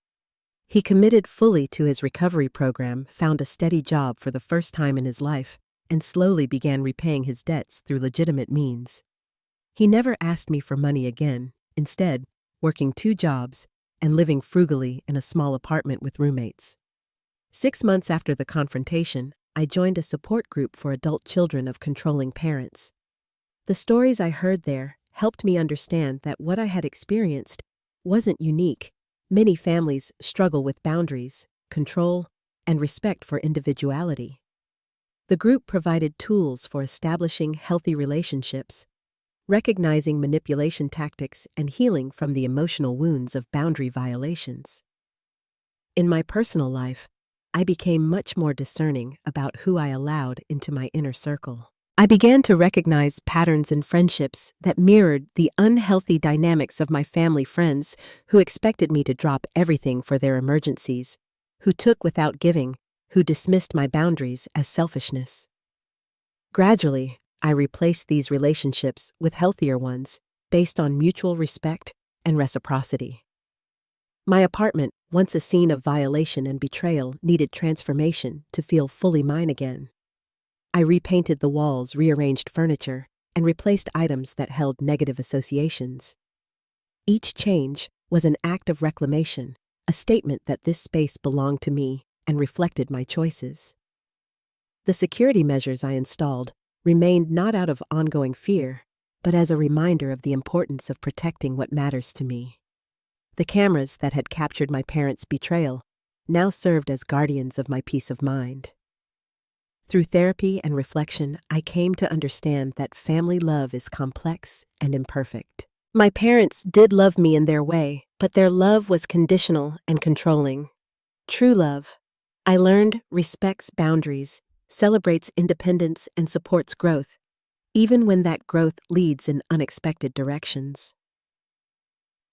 He committed fully to his recovery program, found a steady job for the first time in his life, and slowly began repaying his debts through legitimate means. He never asked me for money again, instead, working 2 jobs and living frugally in a small apartment with roommates. 6 months after the confrontation, I joined a support group for adult children of controlling parents. The stories I heard there helped me understand that what I had experienced wasn't unique. Many families struggle with boundaries, control, and respect for individuality. The group provided tools for establishing healthy relationships, recognizing manipulation tactics, and healing from the emotional wounds of boundary violations. In my personal life, I became much more discerning about who I allowed into my inner circle. I began to recognize patterns in friendships that mirrored the unhealthy dynamics of my family friends who expected me to drop everything for their emergencies, who took without giving, who dismissed my boundaries as selfishness. Gradually, I replaced these relationships with healthier ones based on mutual respect and reciprocity. My apartment, once a scene of violation and betrayal, needed transformation to feel fully mine again. I repainted the walls, rearranged furniture, and replaced items that held negative associations. Each change was an act of reclamation, a statement that this space belonged to me and reflected my choices. The security measures I installed remained not out of ongoing fear, but as a reminder of the importance of protecting what matters to me. The cameras that had captured my parents' betrayal now served as guardians of my peace of mind. Through therapy and reflection, I came to understand that family love is complex and imperfect. My parents did love me in their way, but their love was conditional and controlling. True love, I learned, respects boundaries, celebrates independence, and supports growth, even when that growth leads in unexpected directions.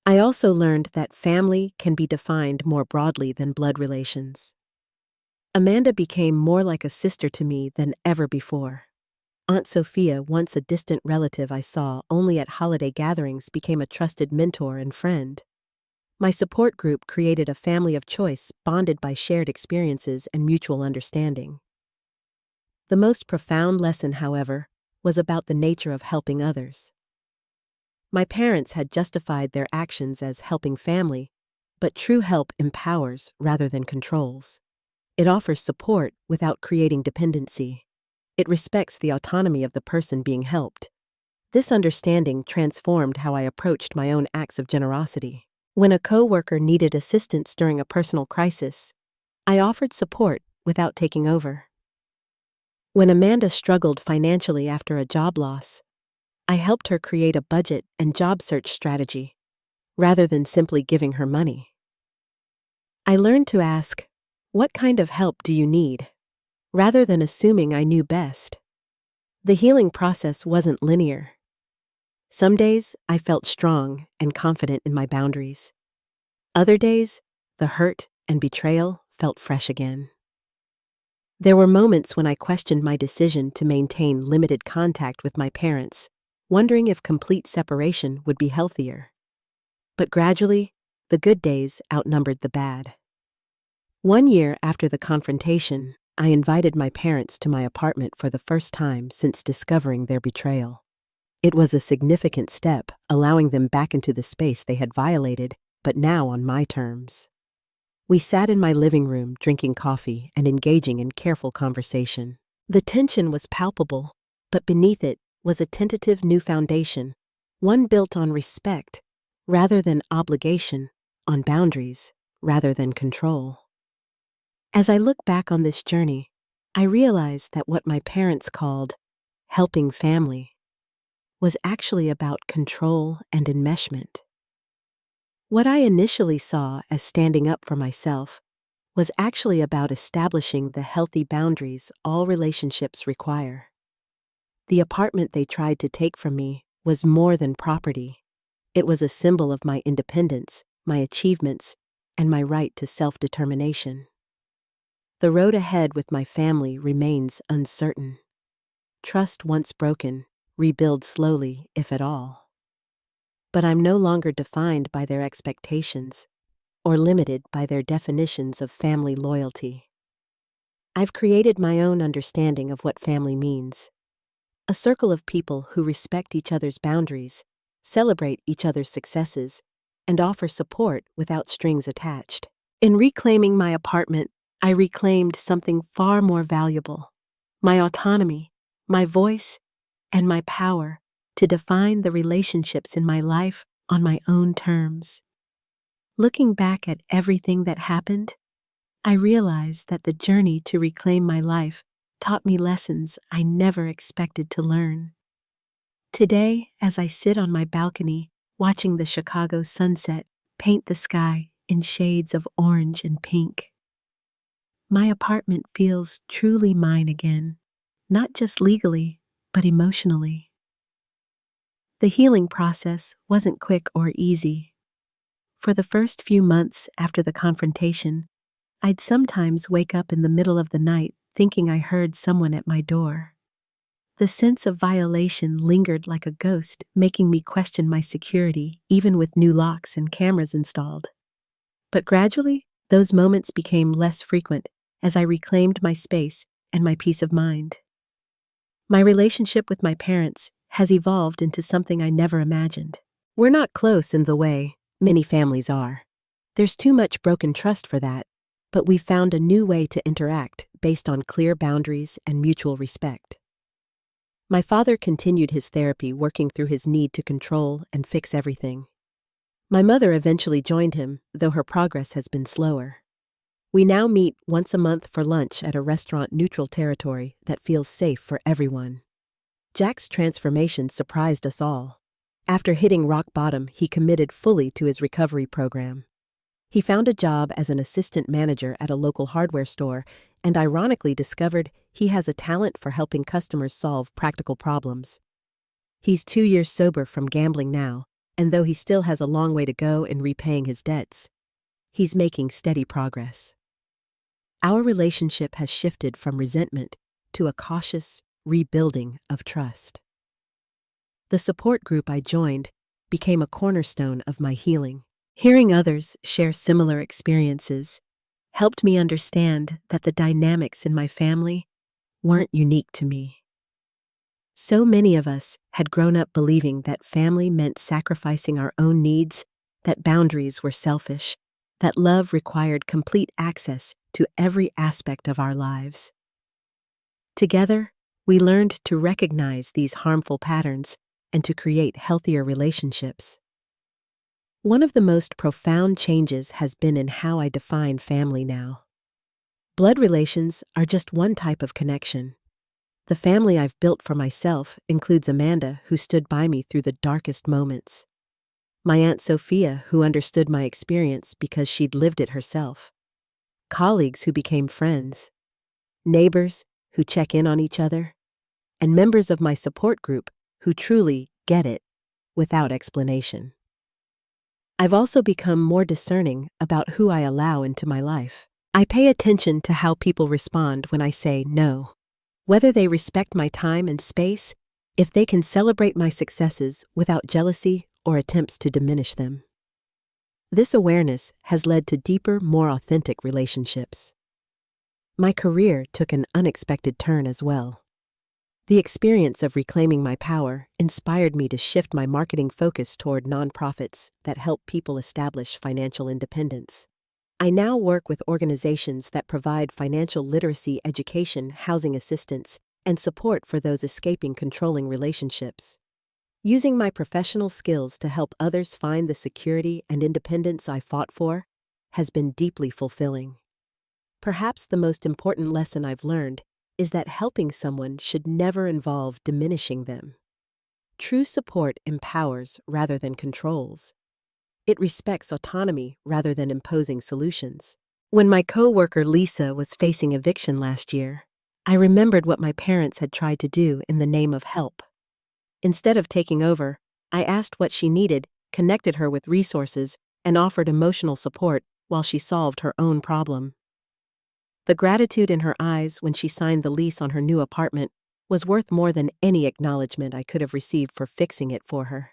I also learned that family can be defined more broadly than blood relations. Amanda became more like a sister to me than ever before. Aunt Sophia, once a distant relative I saw only at holiday gatherings, became a trusted mentor and friend. My support group created a family of choice bonded by shared experiences and mutual understanding. The most profound lesson, however, was about the nature of helping others. My parents had justified their actions as helping family, but true help empowers rather than controls. It offers support without creating dependency. It respects the autonomy of the person being helped. This understanding transformed how I approached my own acts of generosity. When a coworker needed assistance during a personal crisis, I offered support without taking over. When Amanda struggled financially after a job loss, I helped her create a budget and job search strategy, rather than simply giving her money. I learned to ask, "What kind of help do you need?" rather than assuming I knew best. The healing process wasn't linear. Some days I felt strong and confident in my boundaries. Other days, the hurt and betrayal felt fresh again. There were moments when I questioned my decision to maintain limited contact with my parents, wondering if complete separation would be healthier. But gradually, the good days outnumbered the bad. 1 year after the confrontation, I invited my parents to my apartment for the first time since discovering their betrayal. It was a significant step, allowing them back into the space they had violated, but now on my terms. We sat in my living room drinking coffee and engaging in careful conversation. The tension was palpable, but beneath it was a tentative new foundation, one built on respect rather than obligation, on boundaries rather than control. As I look back on this journey, I realize that what my parents called helping family was actually about control and enmeshment. What I initially saw as standing up for myself was actually about establishing the healthy boundaries all relationships require. The apartment they tried to take from me was more than property. It was a symbol of my independence, my achievements, and my right to self-determination. The road ahead with my family remains uncertain. Trust once broken, rebuild slowly, if at all. But I'm no longer defined by their expectations or limited by their definitions of family loyalty. I've created my own understanding of what family means. A circle of people who respect each other's boundaries, celebrate each other's successes, and offer support without strings attached. In reclaiming my apartment, I reclaimed something far more valuable: my autonomy, my voice, and my power to define the relationships in my life on my own terms. Looking back at everything that happened, I realized that the journey to reclaim my life taught me lessons I never expected to learn. Today, as I sit on my balcony, watching the Chicago sunset paint the sky in shades of orange and pink, my apartment feels truly mine again, not just legally, but emotionally. The healing process wasn't quick or easy. For the first few months after the confrontation, I'd sometimes wake up in the middle of the night thinking I heard someone at my door. The sense of violation lingered like a ghost, making me question my security even with new locks and cameras installed. But gradually, those moments became less frequent as I reclaimed my space and my peace of mind. My relationship with my parents has evolved into something I never imagined. We're not close in the way many families are. There's too much broken trust for that, but we've found a new way to interact based on clear boundaries and mutual respect. My father continued his therapy, working through his need to control and fix everything. My mother eventually joined him, though her progress has been slower. We now meet once a month for lunch at a restaurant-neutral territory that feels safe for everyone. Jack's transformation surprised us all. After hitting rock bottom, he committed fully to his recovery program. He found a job as an assistant manager at a local hardware store and ironically discovered he has a talent for helping customers solve practical problems. He's 2 years sober from gambling now, and though he still has a long way to go in repaying his debts, he's making steady progress. Our relationship has shifted from resentment to a cautious rebuilding of trust. The support group I joined became a cornerstone of my healing. Hearing others share similar experiences helped me understand that the dynamics in my family weren't unique to me. So many of us had grown up believing that family meant sacrificing our own needs, that boundaries were selfish, that love required complete access to every aspect of our lives. Together, we learned to recognize these harmful patterns and to create healthier relationships. One of the most profound changes has been in how I define family now. Blood relations are just one type of connection. The family I've built for myself includes Amanda, who stood by me through the darkest moments. My Aunt Sophia, who understood my experience because she'd lived it herself. Colleagues who became friends. Neighbors who check in on each other. And members of my support group who truly get it without explanation. I've also become more discerning about who I allow into my life. I pay attention to how people respond when I say no. Whether they respect my time and space, if they can celebrate my successes without jealousy or attempts to diminish them. This awareness has led to deeper, more authentic relationships. My career took an unexpected turn as well. The experience of reclaiming my power inspired me to shift my marketing focus toward nonprofits that help people establish financial independence. I now work with organizations that provide financial literacy education, housing assistance, and support for those escaping controlling relationships. Using my professional skills to help others find the security and independence I fought for has been deeply fulfilling. Perhaps the most important lesson I've learned is that helping someone should never involve diminishing them. True support empowers rather than controls. It respects autonomy rather than imposing solutions. When my coworker Lisa was facing eviction last year, I remembered what my parents had tried to do in the name of help. Instead of taking over, I asked what she needed, connected her with resources, and offered emotional support while she solved her own problem. The gratitude in her eyes when she signed the lease on her new apartment was worth more than any acknowledgement I could have received for fixing it for her.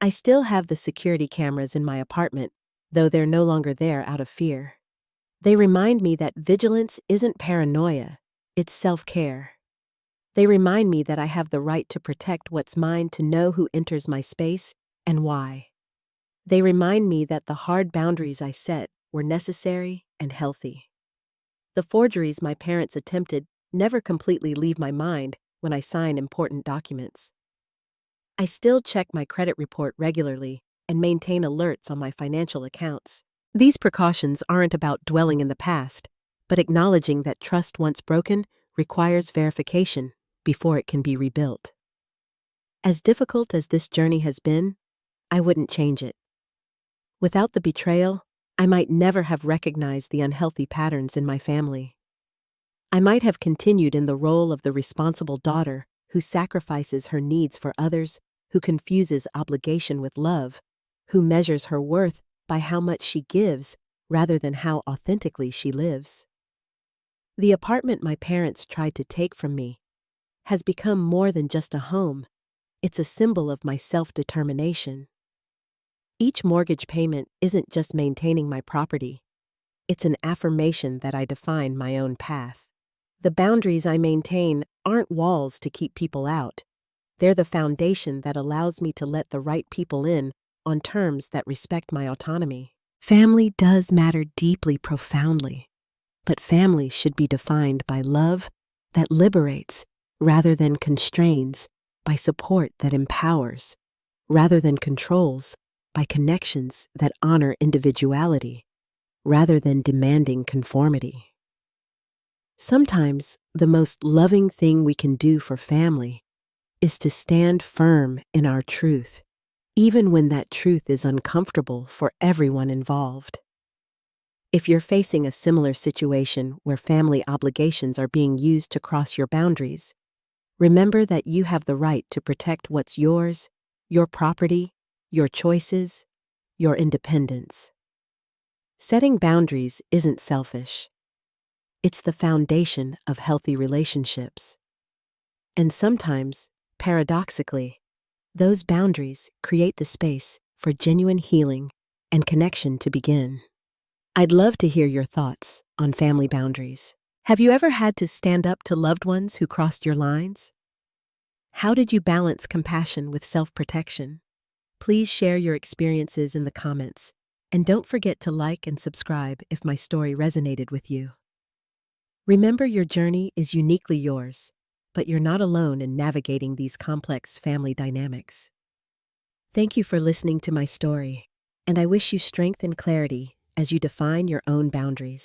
I still have the security cameras in my apartment, though they're no longer there out of fear. They remind me that vigilance isn't paranoia, it's self-care. They remind me that I have the right to protect what's mine, to know who enters my space and why. They remind me that the hard boundaries I set were necessary and healthy. The forgeries my parents attempted never completely leave my mind when I sign important documents. I still check my credit report regularly and maintain alerts on my financial accounts. These precautions aren't about dwelling in the past, but acknowledging that trust once broken requires verification before it can be rebuilt. As difficult as this journey has been, I wouldn't change it. Without the betrayal, I might never have recognized the unhealthy patterns in my family. I might have continued in the role of the responsible daughter who sacrifices her needs for others, who confuses obligation with love, who measures her worth by how much she gives rather than how authentically she lives. The apartment my parents tried to take from me has become more than just a home. It's a symbol of my self-determination. Each mortgage payment isn't just maintaining my property. It's an affirmation that I define my own path. The boundaries I maintain aren't walls to keep people out. They're the foundation that allows me to let the right people in on terms that respect my autonomy. Family does matter deeply, profoundly, but family should be defined by love that liberates rather than constrains, by support that empowers rather than controls, by connections that honor individuality rather than demanding conformity. Sometimes the most loving thing we can do for family is to stand firm in our truth, even when that truth is uncomfortable for everyone involved. If you're facing a similar situation where family obligations are being used to cross your boundaries, remember that you have the right to protect what's yours, your property, your choices, your independence. Setting boundaries isn't selfish. It's the foundation of healthy relationships. And sometimes, paradoxically, those boundaries create the space for genuine healing and connection to begin. I'd love to hear your thoughts on family boundaries. Have you ever had to stand up to loved ones who crossed your lines? How did you balance compassion with self-protection? Please share your experiences in the comments, and don't forget to like and subscribe if my story resonated with you. Remember, your journey is uniquely yours, but you're not alone in navigating these complex family dynamics. Thank you for listening to my story, and I wish you strength and clarity as you define your own boundaries.